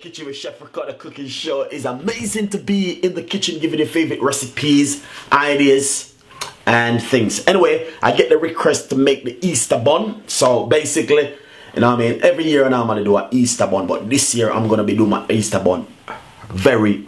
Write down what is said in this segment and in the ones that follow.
Kitchen with Chef Ricardo Cooking Show. It's amazing to be in the kitchen giving you favorite recipes, ideas, and things. Anyway, I get the request to make the Easter bun. So basically, you know what I mean, every year now I'm going to do an Easter bun, but this year I'm going to be doing my Easter bun very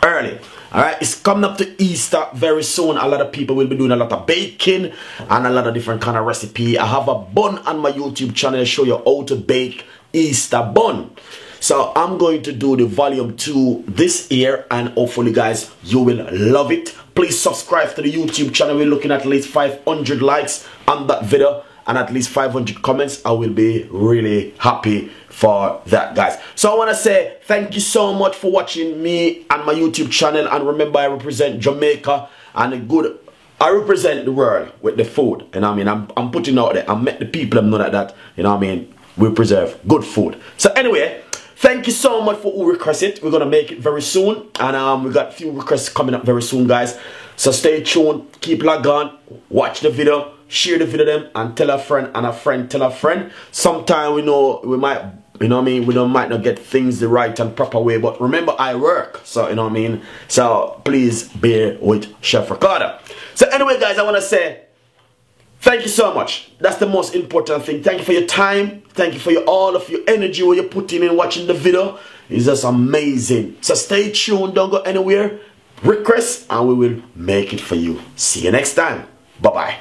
early. Alright, it's coming up to Easter very soon. A lot of people will be doing a lot of baking and a lot of different kind of recipe. I have a bun on my YouTube channel to show you how to bake Easter bun. So I'm going to do the volume 2 this year, and hopefully guys you will love it. Please subscribe to the YouTube channel. We're looking at least 500 likes on that video and at least 500 comments. I will be really happy for that, guys. So I want to say thank you so much for watching me and my YouTube channel. And remember, I represent Jamaica and I represent the world with the food. You know what I mean? I'm putting out there. I met the people know that, you know what I mean? We preserve good food. So anyway, thank you so much for who requested it. We're going to make it very soon. And we got a few requests coming up very soon, guys. So stay tuned. Keep logged on. Watch the video. Share the video them and tell a friend, and a friend tell a friend. Sometime we know we might, you know what I mean, might not get things the right and proper way, but remember I work, so you know what I mean. So please bear with Chef Ricardo. So anyway guys, I want to say thank you so much. That's the most important thing. Thank you for your time. Thank you for all of your energy where you're putting in watching the video. It's just amazing. So stay tuned, don't go anywhere. Request and we will make it for you. See you next time. Bye bye.